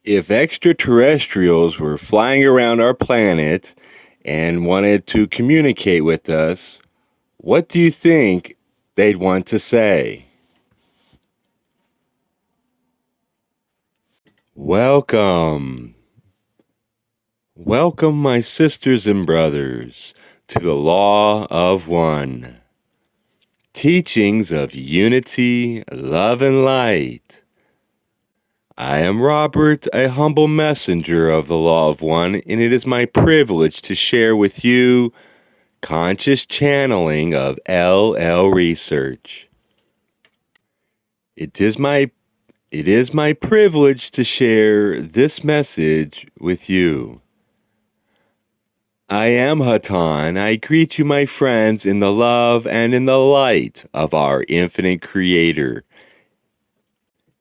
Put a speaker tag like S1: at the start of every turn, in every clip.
S1: If extraterrestrials were flying around our planet and wanted to communicate with us, what do you think they'd want to say? Welcome. Welcome, my sisters and brothers, to the Law of One. Teachings of unity, love, and light. I am Robert, a humble messenger of the Law of One, and it is my privilege to share with you conscious channeling of LL research. It is my privilege to share this message with you. I am Hatonn. I greet you, my friends, in the love and in the light of our infinite Creator.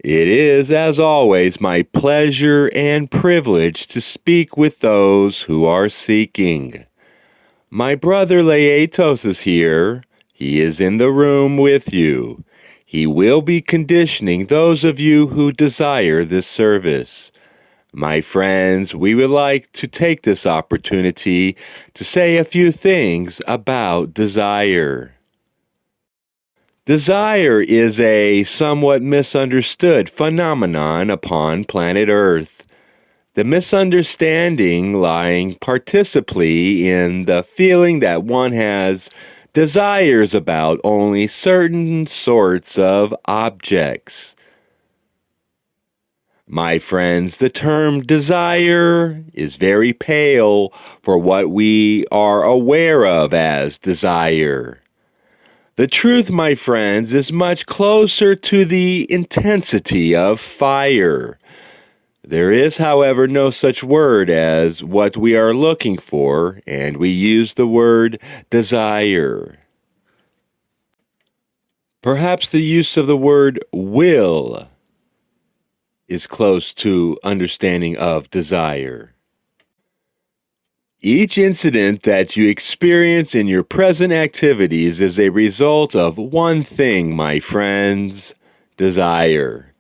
S1: It is, as always, my pleasure and privilege to speak with those who are seeking. My brother Laetos is here. He is in the room with you. He will be conditioning those of you who desire this service. My friends, we would like to take this opportunity to say a few things about desire. Desire is a somewhat misunderstood phenomenon upon planet Earth. The misunderstanding lying principally in the feeling that one has desires about only certain sorts of objects. My friends, the term desire is very pale for what we are aware of as desire. The truth, my friends, is much closer to the intensity of fire. There is, however, no such word as what we are looking for, and we use the word desire. Perhaps the use of the word will is close to understanding of desire. Each incident that you experience in your present activities is a result of one thing, my friends: desire.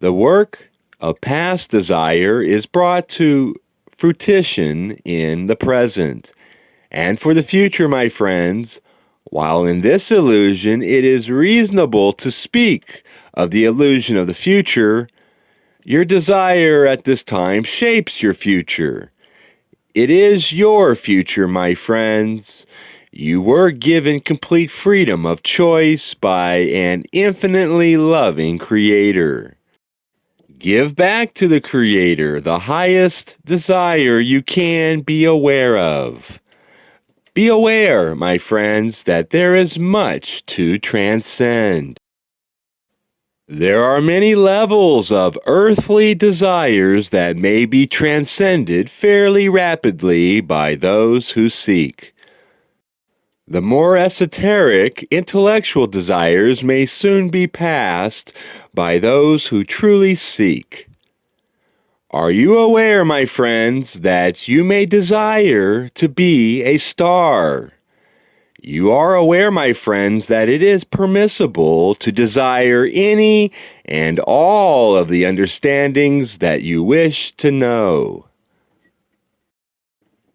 S1: The work of past desire is brought to fruition in the present. And for the future, my friends, while in this illusion it is reasonable to speak of the illusion of the future, your desire at this time shapes your future. It is your future, my friends. You were given complete freedom of choice by an infinitely loving Creator. Give back to the Creator the highest desire you can be aware of. Be aware, my friends, that there is much to transcend. There are many levels of earthly desires that may be transcended fairly rapidly by those who seek. The more esoteric, intellectual desires may soon be passed by those who truly seek. Are you aware, my friends, that you may desire to be a star? You are aware, my friends, that it is permissible to desire any and all of the understandings that you wish to know.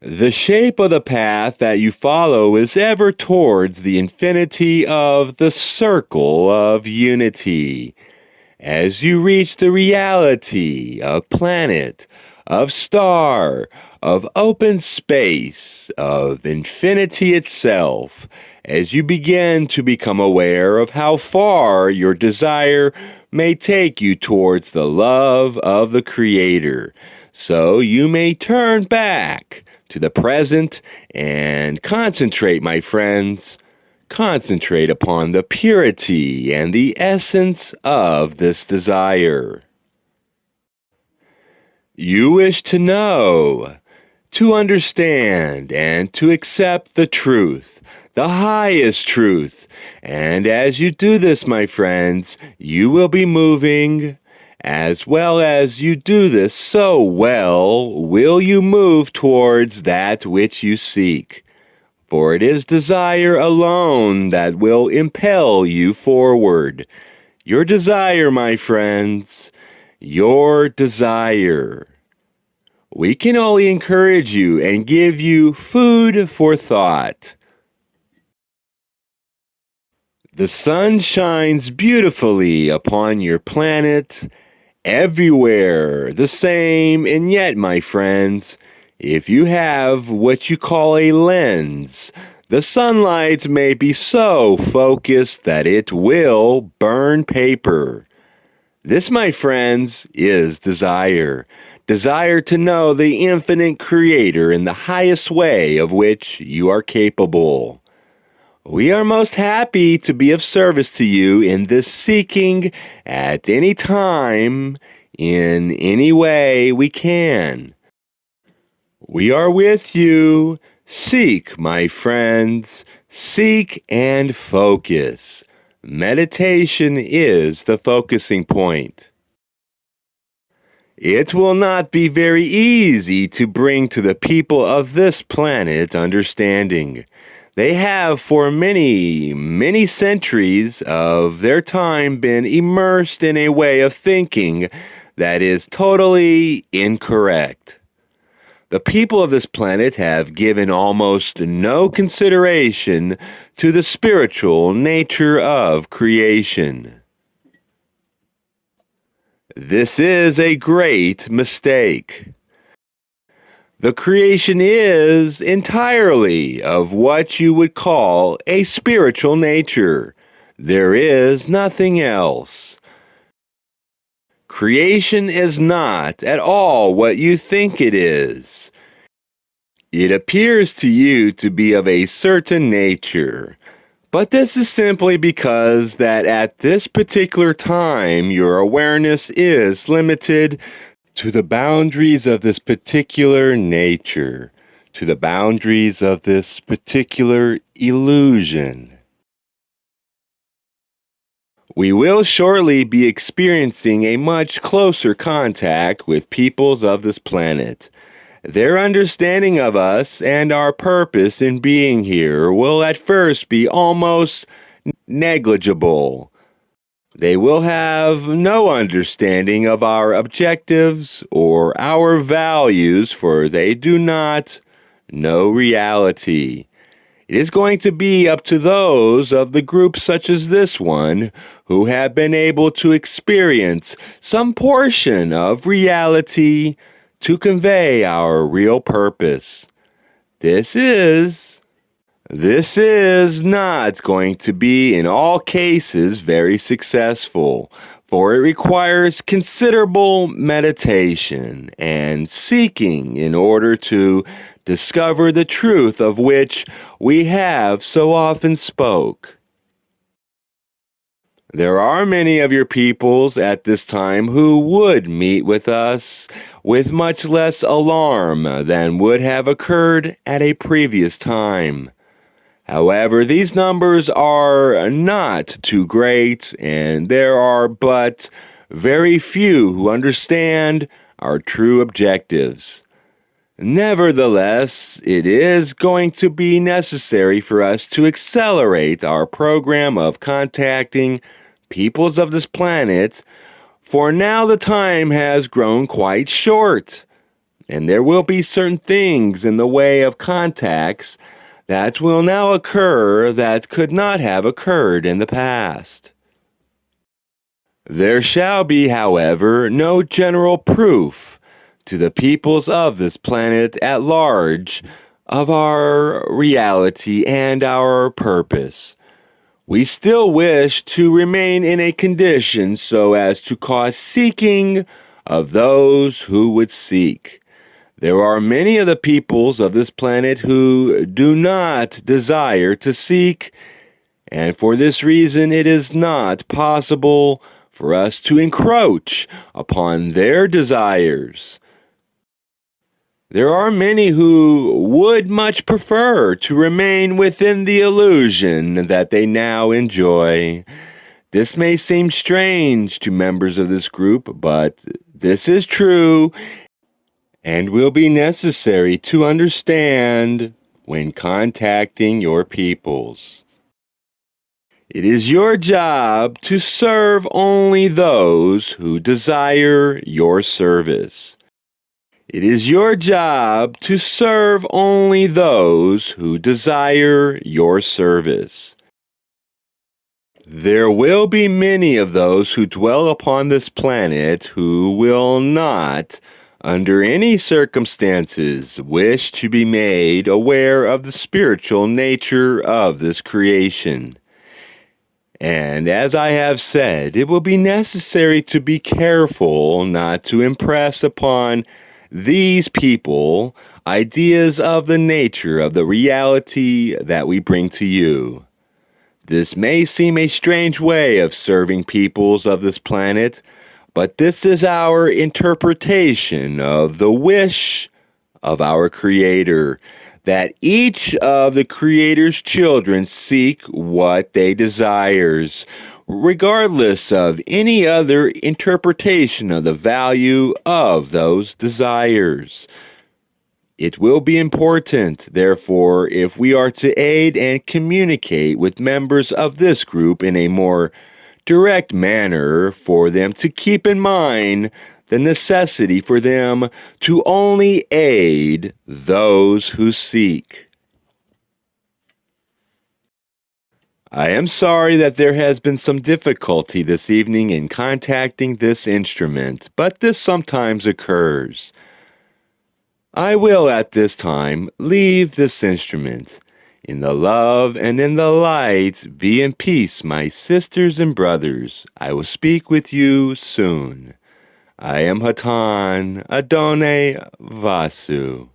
S1: The shape of the path that you follow is ever towards the infinity of the circle of unity. As you reach the reality of planet, of star, of open space, of infinity itself, as you begin to become aware of how far your desire may take you towards the love of the Creator, so you may turn back to the present and concentrate, my friends. Concentrate upon the purity and the essence of this desire. You wish to know, to understand, and to accept the truth, the highest truth. And as you do this, my friends, you will be moving. As well as you do this so well, will you move towards that which you seek. For it is desire alone that will impel you forward. Your desire, my friends, your desire. We can only encourage you and give you food for thought. The sun shines beautifully upon your planet, everywhere the same, and yet, my friends, if you have what you call a lens, the sunlight may be so focused that it will burn paper. This, my friends, is desire. Desire to know the infinite creator in the highest way of which you are capable. We are most happy to be of service to you in this seeking at any time, in any way we can. We are with you. Seek, my friends. Seek and focus. Meditation is the focusing point. It will not be very easy to bring to the people of this planet understanding. They have for many, many centuries of their time been immersed in a way of thinking that is totally incorrect. The people of this planet have given almost no consideration to the spiritual nature of creation. This is a great mistake. The creation is entirely of what you would call a spiritual nature. There is nothing else. Creation is not at all what you think it is. It appears to you to be of a certain nature, but this is simply because that at this particular time your awareness is limited to the boundaries of this particular nature, to the boundaries of this particular illusion. We will shortly be experiencing a much closer contact with peoples of this planet. Their understanding of us and our purpose in being here will at first be almost negligible. They will have no understanding of our objectives or our values, for they do not know reality. It is going to be up to those of the group such as this one who have been able to experience some portion of reality to convey our real purpose. This is not going to be in all cases very successful, for it requires considerable meditation and seeking in order to discover the truth of which we have so often spoke. There are many of your peoples at this time who would meet with us with much less alarm than would have occurred at a previous time. However, these numbers are not too great, and there are but very few who understand our true objectives. Nevertheless, it is going to be necessary for us to accelerate our program of contacting peoples of this planet, for now the time has grown quite short, and there will be certain things in the way of contacts that will now occur that could not have occurred in the past. There shall be, however, no general proof to the peoples of this planet at large of our reality and our purpose. We still wish to remain in a condition so as to cause seeking of those who would seek. There are many of the peoples of this planet who do not desire to seek, and for this reason it is not possible for us to encroach upon their desires. There are many who would much prefer to remain within the illusion that they now enjoy. This may seem strange to members of this group, but this is true and will be necessary to understand when contacting your peoples. It is your job to serve only those who desire your service. It is your job to serve only those who desire your service. There will be many of those who dwell upon this planet who will not, under any circumstances, wish to be made aware of the spiritual nature of this creation. And as I have said, it will be necessary to be careful not to impress upon these people ideas of the nature of the reality that we bring to you. This may seem a strange way of serving peoples of this planet, but this is our interpretation of the wish of our Creator, that each of the Creator's children seek what they desires, regardless of any other interpretation of the value of those desires. It will be important, therefore, if we are to aid and communicate with members of this group in a more direct manner, for them to keep in mind the necessity for them to only aid those who seek. I am sorry that there has been some difficulty this evening in contacting this instrument, but this sometimes occurs. I will at this time leave this instrument. In the love and in the light, be in peace, my sisters and brothers. I will speak with you soon. I am Hatonn Adonai Vasu.